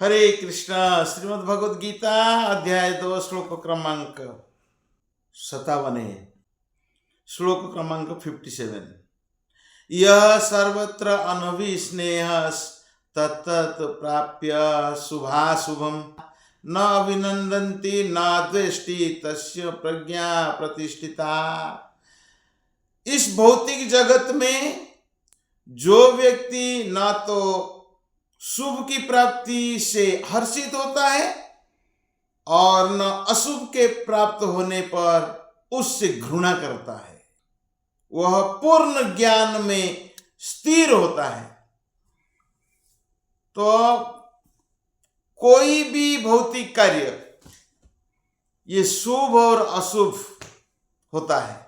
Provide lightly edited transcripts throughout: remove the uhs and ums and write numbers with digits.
हरे कृष्णा। श्रीमद् भगवद गीता अध्याय 2 श्लोक क्रमांक 57 है। श्लोक क्रमांक 57। यह सर्वत्र अनभिस्नेह तत्तत् प्राप्य शुभाशुभम न अभिनंदन्ति न द्वेष्टि तस्य प्रज्ञा प्रतिष्ठिता। इस भौतिक जगत में जो व्यक्ति न तो शुभ की प्राप्ति से हर्षित होता है और न अशुभ के प्राप्त होने पर उससे घृणा करता है, वह पूर्ण ज्ञान में स्थिर होता है। तो कोई भी भौतिक कार्य ये शुभ और अशुभ होता है।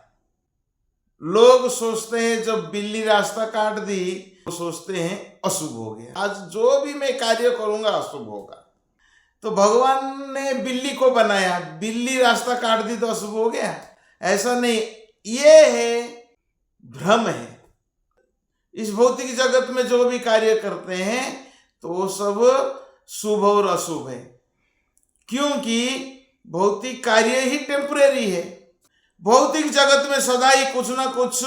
लोग सोचते हैं जब बिल्ली रास्ता काट दी तो सोचते हैं अशुभ हो गया, आज जो भी मैं कार्य करूंगा अशुभ होगा। तो भगवान ने बिल्ली को बनाया, बिल्ली रास्ता काट दी तो अशुभ हो गया? ऐसा नहीं, ये है भ्रम है। इस भौतिक जगत में जो भी कार्य करते हैं तो वो सब शुभ और अशुभ है, क्योंकि भौतिक कार्य ही टेम्परेरी है। भौतिक जगत में सदा ही कुछ ना कुछ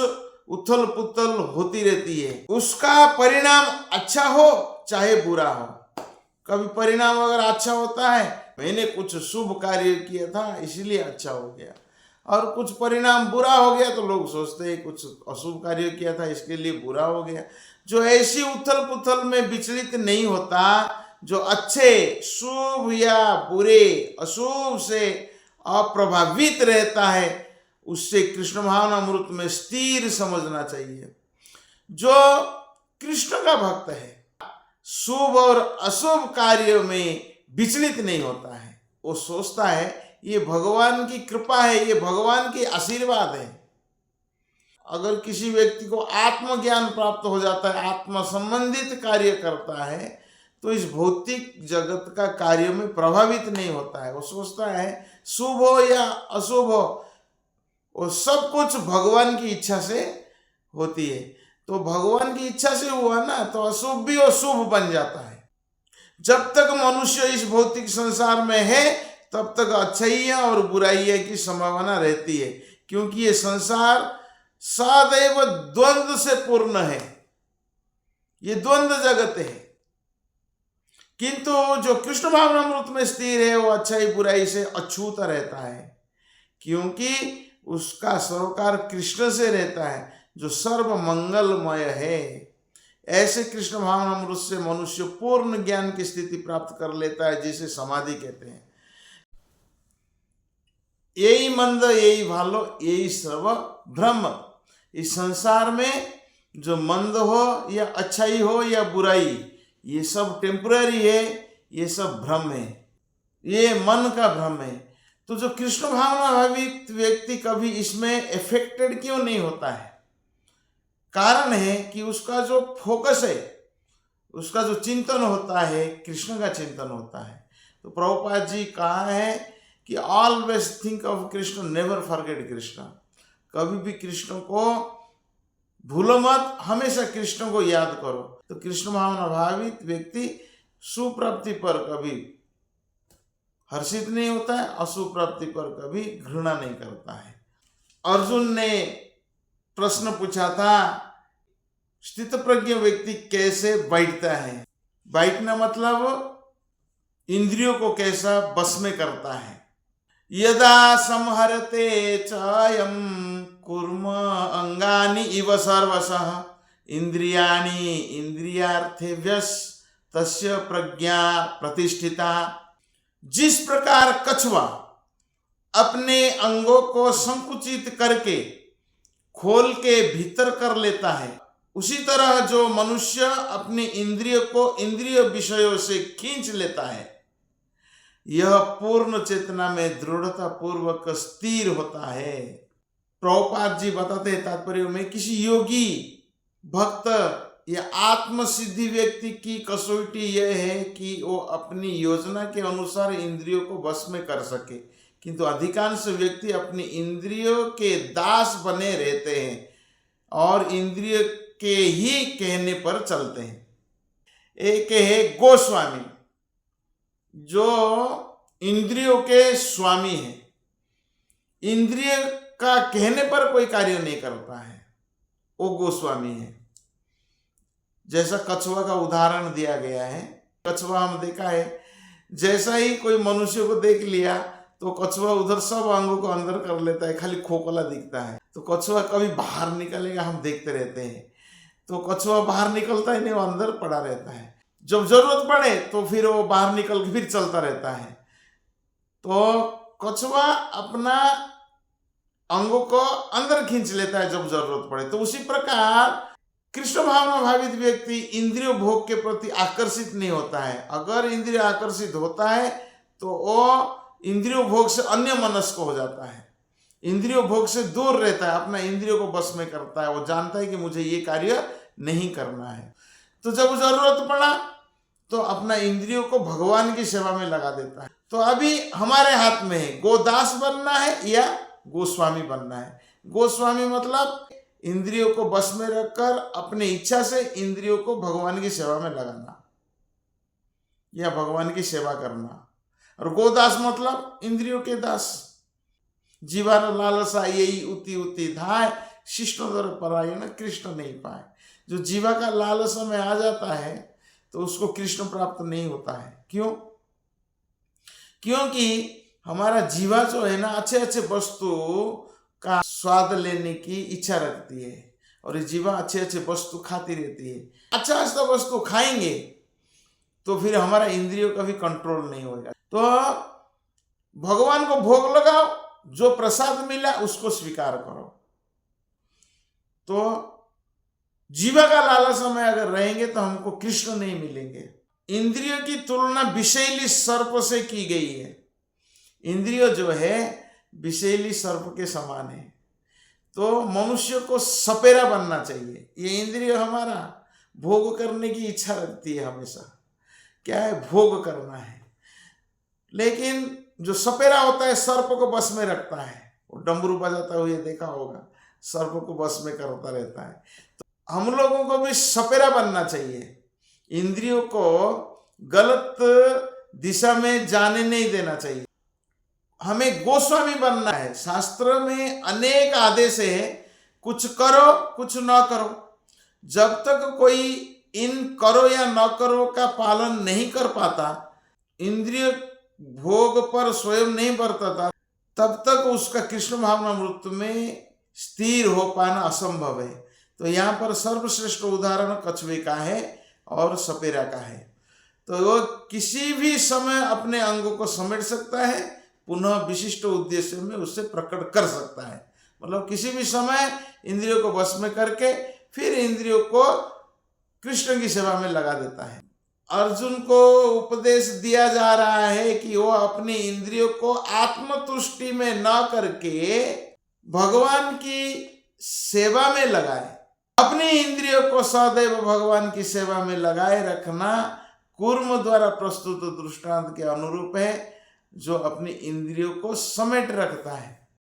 उथल पुथल होती रहती है। उसका परिणाम अच्छा हो चाहे बुरा हो। कभी परिणाम अगर अच्छा होता है, मैंने कुछ शुभ कार्य किया था इसलिए अच्छा हो गया, और कुछ परिणाम बुरा हो गया तो लोग सोचते हैं कुछ अशुभ कार्य किया था इसके लिए बुरा हो गया। जो ऐसी उथल पुथल में विचलित नहीं होता, जो अच्छे शुभ या बुरे अशुभ से अप्रभावित रहता है, उससे कृष्ण भावनामृत में स्थिर समझना चाहिए। जो कृष्ण का भक्त है शुभ और अशुभ कार्यों में विचलित नहीं होता है, वो सोचता है ये भगवान की कृपा है, ये भगवान की आशीर्वाद है। अगर किसी व्यक्ति को आत्मज्ञान प्राप्त हो जाता है, आत्मा संबंधित कार्य करता है, तो इस भौतिक जगत का कार्य में प्रभावित नहीं होता है। वो सोचता है शुभ हो या अशुभ हो, वो सब कुछ भगवान की इच्छा से होती है। तो भगवान की इच्छा से हुआ ना, तो अशुभ भी और शुभ बन जाता है। जब तक मनुष्य इस भौतिक संसार में है तब तक अच्छाइयाँ और बुराइयाँ की संभावना रहती है, क्योंकि ये संसार सदैव द्वंद्व से पूर्ण है, ये द्वंद्व जगत है। किंतु जो कृष्ण भावनामृत में स्थिर है वो अच्छाई बुराई से अछूता रहता है, क्योंकि उसका सरोकार कृष्ण से रहता है जो सर्व मंगलमय है। ऐसे कृष्ण भावनामृत से मनुष्य पूर्ण ज्ञान की स्थिति प्राप्त कर लेता है, जिसे समाधि कहते हैं। यही मंद यही भालो यही सर्व भ्रम। इस संसार में जो मंद हो या अच्छाई हो या बुराई, ये सब टेम्पररी है, ये सब भ्रम है, ये मन का भ्रम है। तो जो कृष्ण भावना भावित व्यक्ति कभी इसमें अफेक्टेड क्यों नहीं होता है? कारण है कि उसका जो फोकस है, उसका जो चिंतन होता है, कृष्ण का चिंतन होता है। तो प्रभुपाद जी कहा है कि always think of Krishna, never forget Krishna. कभी भी कृष्ण को भूलो मत, हमेशा कृष्ण को याद करो। तो कृष्ण भावना भावित व्यक्ति सुप्राप्ति पर कभी हर्षित नहीं होता है, अशुभ प्राप्ति पर कभी घृणा नहीं करता है। अर्जुन ने प्रश्न पूछा था, स्थित प्रज्ञ व्यक्ति कैसे बैठता है? बैठना मतलब इंद्रियों को कैसा बस में करता है। यदा संहरते चायम कुर्म अंगानि इव सर्वशः इंद्रियाणि इंद्रियार्थेभ्यस् तस्य प्रज्ञा प्रतिष्ठिता। जिस प्रकार कछुआ अपने अंगों को संकुचित करके खोल के भीतर कर लेता है, उसी तरह जो मनुष्य अपनी इंद्रिय को इंद्रिय विषयों से खींच लेता है, यह पूर्ण चेतना में दृढ़ता पूर्वक स्थिर होता है। प्रभुपाद जी बताते हैं तात्पर्य में, किसी योगी भक्त या आत्म सिद्धि व्यक्ति की कसौटी यह है कि वो अपनी योजना के अनुसार इंद्रियों को वश में कर सके, किंतु अधिकांश व्यक्ति अपनी इंद्रियों के दास बने रहते हैं और इंद्रिय के ही कहने पर चलते हैं। एक है गोस्वामी। जो इंद्रियों के स्वामी है, इंद्रिय का कहने पर कोई कार्य नहीं करता है, वो गोस्वामी है। जैसा कछुआ का उदाहरण दिया गया है, कछुआ हम देखा है, जैसा ही कोई मनुष्य को देख लिया तो कछुआ उधर सब अंगों को अंदर कर लेता है, खाली खोखला दिखता है। तो कछुआ कभी बाहर निकलेगा, हम देखते रहते हैं, तो कछुआ बाहर निकलता ही नहीं, वो अंदर पड़ा रहता है। जब जरूरत पड़े तो फिर वो बाहर निकल के फिर चलता रहता है। तो कछुआ अपना अंगों को अंदर खींच लेता है जब जरूरत पड़े। तो उसी प्रकार कृष्ण भावना भावित व्यक्ति इंद्रिय भोग के प्रति आकर्षित नहीं होता है। अगर इंद्रिय आकर्षित होता है तो वो इंद्रियों भोग से अन्य मनस्क हो जाता है, इंद्रियों भोग से दूर रहता है, अपना इंद्रियों को बस में करता है। वो जानता है कि मुझे ये कार्य नहीं करना है। तो जब जरूरत पड़ा तो अपना इंद्रियों को भगवान की सेवा में लगा देता है। तो अभी हमारे हाथ में है, गोदास बनना है या गोस्वामी बनना है। गोस्वामी मतलब इंद्रियों को बस में रखकर अपनी इच्छा से इंद्रियों को भगवान की सेवा में लगाना या भगवान की सेवा करना। और गोदास मतलब इंद्रियों के दास। जीवार लालसा यही उति उति धाय, शिष्टोदर परायण कृष्ण नहीं पाए। जो जीवा का लालसा में आ जाता है तो उसको कृष्ण प्राप्त नहीं होता है। क्यों? क्योंकि हमारा जीवा जो है ना, अच्छे अच्छे वस्तु का स्वाद लेने की इच्छा रखती है और ये जीवा अच्छे अच्छे वस्तु खाती रहती है। अच्छा अच्छा वस्तु खाएंगे तो फिर हमारा इंद्रियों का भी कंट्रोल नहीं होगा। तो भगवान को भोग लगाओ, जो प्रसाद मिला उसको स्वीकार करो। तो जीवा का लालसा में अगर रहेंगे तो हमको कृष्ण नहीं मिलेंगे। इंद्रियों की तुलना विषैली सर्प से की गई है। इंद्रिय जो है विषैली सर्प के समान है। तो मनुष्य को सपेरा बनना चाहिए। ये इंद्रिय हमारा भोग करने की इच्छा रखती है हमेशा, क्या है, भोग करना है। लेकिन जो सपेरा होता है सर्प को बस में रखता है। वो डमरू बजाता हुए देखा होगा, सर्प को बस में करता रहता है। तो हम लोगों को भी सपेरा बनना चाहिए, इंद्रियों को गलत दिशा में जाने नहीं देना चाहिए। हमें गोस्वामी बनना है। शास्त्र में अनेक आदेश है, कुछ करो कुछ न करो। जब तक कोई इन करो या न करो का पालन नहीं कर पाता, इंद्रिय भोग पर स्वयं नहीं बरतता, तब तक उसका कृष्ण भावना मृत्यु में स्थिर हो पाना असंभव है। तो यहाँ पर सर्वश्रेष्ठ उदाहरण कछुए का है और सपेरा का है। तो वो किसी भी समय अपने अंगों को समेट सकता है, पुनः विशिष्ट उद्देश्य में उससे प्रकट कर सकता है। मतलब किसी भी समय इंद्रियों को वश में करके फिर इंद्रियों को कृष्ण की सेवा में लगा देता है। अर्जुन को उपदेश दिया जा रहा है कि वो अपनी इंद्रियों को आत्मतुष्टि में न करके भगवान की सेवा में लगाए। अपनी इंद्रियों को सदैव भगवान की सेवा में लगाए रखना कूर्म द्वारा प्रस्तुत दृष्टांत के अनुरूप है, जो अपनी इंद्रियों को समेट रखता है।